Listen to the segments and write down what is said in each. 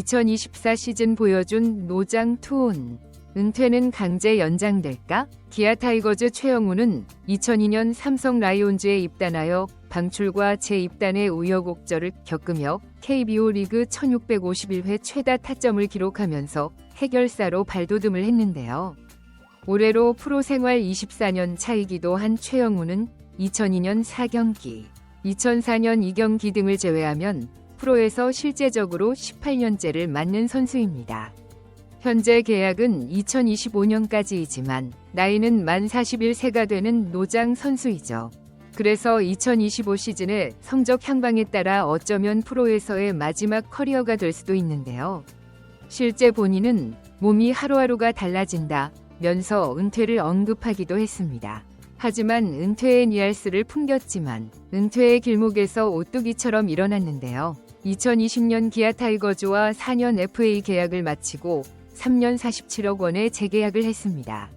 2024 시즌 보여준 노장 투혼. 은퇴는 강제 연장될까? 기아 타이거즈 최영우는 2002년 삼성 라이온즈에 입단하여 방출과 재입단의 우여곡절을 겪으며 KBO 리그 1651회 최다 타점을 기록하면서 해결사로 발돋움을 했는데요. 올해로 프로 생활 24년 차이기도 한 최영우는 2002년 4경기, 2004년 2경기 등을 제외하면 프로에서 실제적으로 18년째를 맞는 선수입니다. 현재 계약은 2025년까지이지만 나이는 만 41세가 되는 노장 선수이죠. 그래서 2025 시즌의 성적 향방에 따라 어쩌면 프로에서의 마지막 커리어가 될 수도 있는데요. 실제 본인은 몸이 하루하루가 달라진다면서 은퇴를 언급하기도 했습니다. 하지만 은퇴의 뉘앙스를 풍겼지만 은퇴의 길목에서 오뚜기처럼 일어났는데요. 2020년 기아 타이거즈와 4년 FA 계약을 마치고 3년 47억 원의 재계약을 했습니다.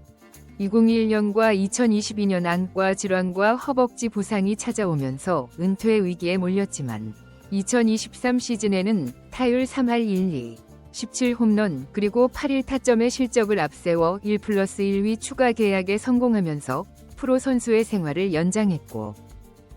2021년과 2022년 안과 질환과 허벅지 부상이 찾아오면서 은퇴 위기에 몰렸지만 2023 시즌에는 타율 3할 1리, 17홈런 그리고 8일 타점의 실적을 앞세워 1+1위 추가 계약에 성공하면서 프로 선수의 생활을 연장했고,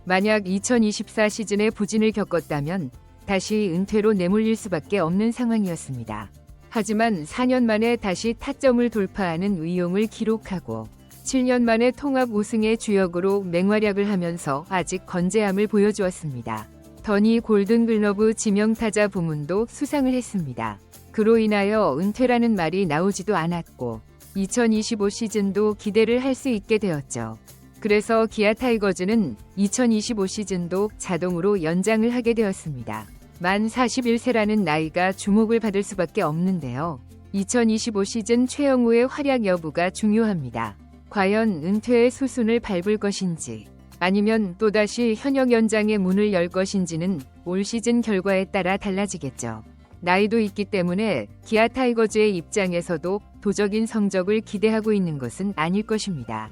만약 2024 시즌에 부진을 겪었다면 다시 은퇴로 내몰릴 수밖에 없는 상황이었습니다. 하지만 4년 만에 다시 타점을 돌파하는 의용을 기록하고 7년 만에 통합 우승의 주역으로 맹활약을 하면서 아직 건재함을 보여주었습니다. 더니 골든글러브 지명타자 부문도 수상을 했습니다. 그로 인하여 은퇴라는 말이 나오지도 않았고 2025 시즌도 기대를 할 수 있게 되었죠. 그래서 기아 타이거즈는 2025 시즌도 자동으로 연장을 하게 되었습니다. 만 41세라는 나이가 주목을 받을 수밖에 없는데요. 2025 시즌 최영우의 활약 여부가 중요합니다. 과연 은퇴의 수순을 밟을 것인지 아니면 또다시 현역 연장의 문을 열 것인지는 올 시즌 결과에 따라 달라지겠죠. 나이도 있기 때문에 기아 타이거즈의 입장에서도 도적인 성적을 기대하고 있는 것은 아닐 것입니다.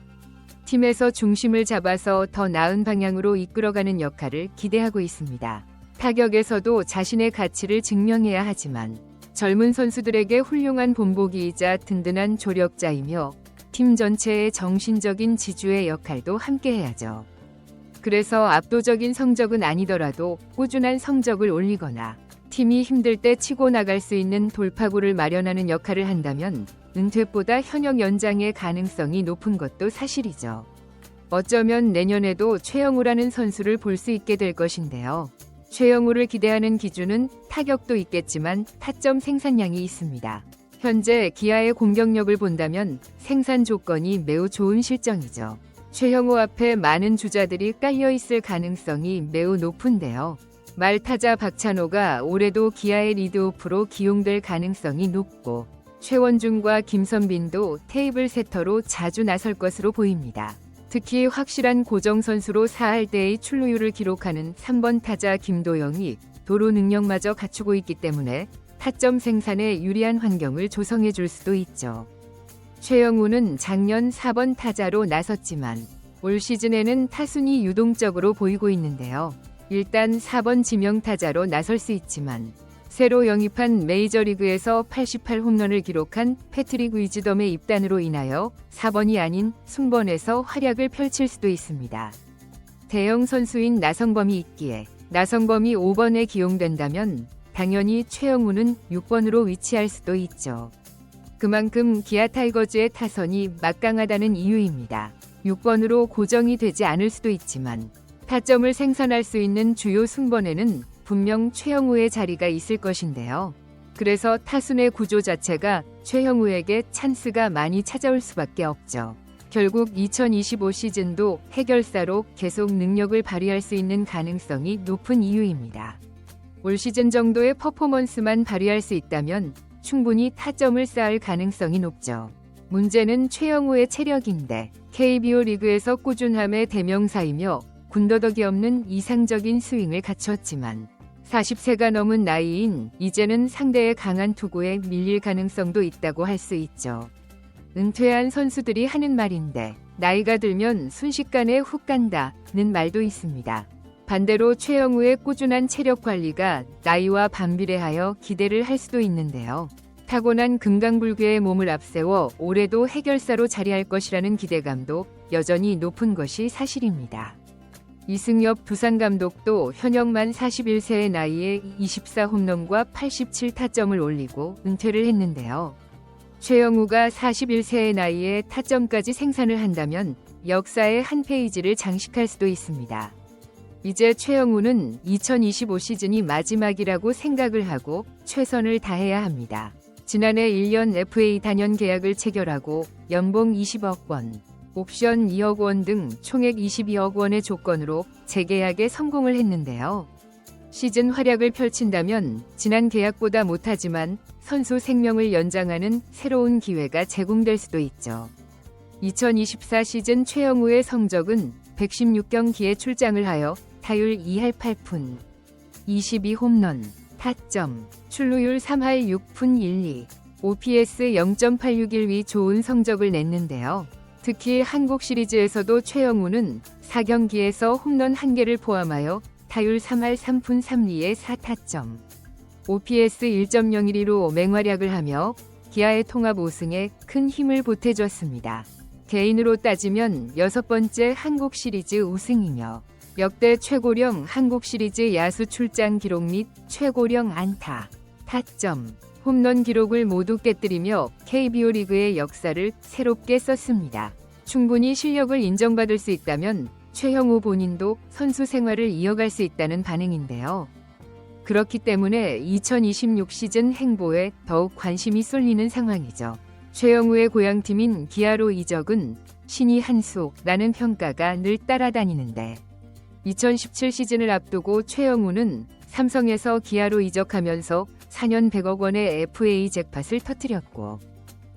팀에서 중심을 잡아서 더 나은 방향으로 이끌어가는 역할을 기대하고 있습니다. 타격에서도 자신의 가치를 증명해야 하지만 젊은 선수들에게 훌륭한 본보기이자 든든한 조력자이며 팀 전체의 정신적인 지주의 역할도 함께 해야죠. 그래서 압도적인 성적은 아니더라도 꾸준한 성적을 올리거나 팀이 힘들 때 치고 나갈 수 있는 돌파구를 마련하는 역할을 한다면 은퇴보다 현역 연장의 가능성이 높은 것도 사실이죠. 어쩌면 내년에도 최영우라는 선수를 볼 수 있게 될 것인데요. 최영우를 기대하는 기준은 타격도 있겠지만 타점 생산량이 있습니다. 현재 기아의 공격력을 본다면 생산 조건이 매우 좋은 실정이죠. 최영우 앞에 많은 주자들이 깔려있을 가능성이 매우 높은데요. 말타자 박찬호가 올해도 기아의 리드오프로 기용될 가능성이 높고 최원중과 김선빈도 테이블 세터로 자주 나설 것으로 보입니다. 특히 확실한 고정 선수로 4할 때의 출루율을 기록하는 3번 타자 김도영이 도루 능력마저 갖추고 있기 때문에 타점 생산에 유리한 환경을 조성해 줄 수도 있죠. 최영우는 작년 4번 타자로 나섰지만 올 시즌에는 타순이 유동적으로 보이고 있는데요. 일단 4번 지명타자로 나설 수 있지만 새로 영입한 메이저리그에서 88홈런을 기록한 패트릭 위즈덤의 입단으로 인하여 4번이 아닌 순번에서 활약을 펼칠 수도 있습니다. 대형 선수인 나성범이 있기에 나성범이 5번에 기용된다면 당연히 최영우는 6번으로 위치할 수도 있죠. 그만큼 기아 타이거즈의 타선이 막강하다는 이유입니다. 6번으로 고정이 되지 않을 수도 있지만 타점을 생산할 수 있는 주요 순번에는 분명 최영우의 자리가 있을 것인데요. 그래서 타순의 구조 자체가 최영우에게 찬스가 많이 찾아올 수밖에 없죠. 결국 2025 시즌도 해결사로 계속 능력을 발휘할 수 있는 가능성이 높은 이유입니다. 올 시즌 정도의 퍼포먼스만 발휘할 수 있다면 충분히 타점을 쌓을 가능성이 높죠. 문제는 최영우의 체력인데 KBO 리그에서 꾸준함의 대명사이며 군더더기 없는 이상적인 스윙을 갖췄지만 40세가 넘은 나이인 이제는 상대의 강한 투구에 밀릴 가능성도 있다고 할 수 있죠. 은퇴한 선수들이 하는 말인데 나이가 들면 순식간에 훅 간다는 말도 있습니다. 반대로 최영우의 꾸준한 체력 관리가 나이와 반비례하여 기대를 할 수도 있는데요. 타고난 금강불교의 몸을 앞세워 올해도 해결사로 자리할 것이라는 기대감도 여전히 높은 것이 사실입니다. 이승엽 두산감독도 현역 만 41세의 나이에 24홈런과 87타점을 올리고 은퇴를 했는데요. 최영우가 41세의 나이에 타점까지 생산을 한다면 역사의 한 페이지를 장식할 수도 있습니다. 이제 최영우는 2025 시즌이 마지막이라고 생각을 하고 최선을 다해야 합니다. 지난해 1년 FA 단연 계약을 체결하고 연봉 20억 원, 옵션 2억 원 등 총액 22억 원의 조건으로 재계약에 성공을 했는데요. 시즌 활약을 펼친다면 지난 계약보다 못하지만 선수 생명을 연장하는 새로운 기회가 제공될 수도 있죠. 2024 시즌 최영우의 성적은 116경기에 출장을 하여 타율 2할 8푼, 22홈런, 타점, 출루율 3할 6푼 12, OPS 0.861위 좋은 성적을 냈는데요. 특히 한국 시리즈에서도 최영우는 4경기에서 홈런 1개를 포함하여 타율 3할 3푼 3리의 4타점, OPS 1.01로 맹활약을 하며 기아의 통합 우승에 큰 힘을 보태줬습니다. 개인으로 따지면 6번째 한국 시리즈 우승이며 역대 최고령 한국 시리즈 야수 출장 기록 및 최고령 안타, 타점, 홈런 기록을 모두 깨뜨리며 KBO 리그의 역사를 새롭게 썼습니다. 충분히 실력을 인정받을 수 있다면 최영우 본인도 선수 생활을 이어갈 수 있다는 반응인데요. 그렇기 때문에 2026 시즌 행보에 더욱 관심이 쏠리는 상황이죠. 최영우의 고향팀인 기아로 이적은 신이 한 수라는 평가가 늘 따라다니는데 2017 시즌을 앞두고 최영우는 삼성에서 기아로 이적하면서 4년 100억 원의 FA 잭팟을 터뜨렸고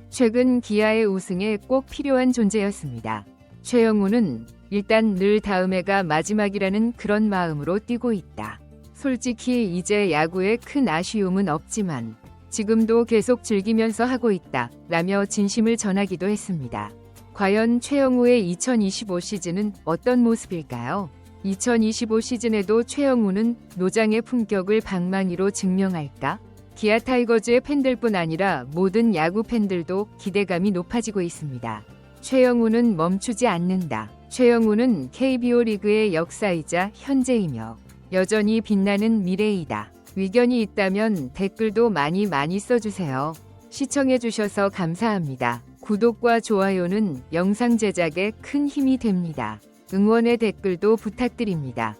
최근 기아의 우승에 꼭 필요한 존재였습니다. 최영우는 일단 늘 다음 해가 마지막이라는 그런 마음으로 뛰고 있다. 솔직히 이제 야구에 큰 아쉬움은 없지만 지금도 계속 즐기면서 하고 있다 라며 진심을 전하기도 했습니다. 과연 최영우의 2025 시즌은 어떤 모습일까요? 2025 시즌에도 최영우는 노장의 품격을 방망이로 증명할까? 기아 타이거즈의 팬들뿐 아니라 모든 야구 팬들도 기대감이 높아지고 있습니다. 최영우는 멈추지 않는다. 최영우는 KBO 리그의 역사이자 현재이며 여전히 빛나는 미래이다. 의견이 있다면 댓글도 많이 써주세요. 시청해주셔서 감사합니다. 구독과 좋아요는 영상 제작에 큰 힘이 됩니다. 응원의 댓글도 부탁드립니다.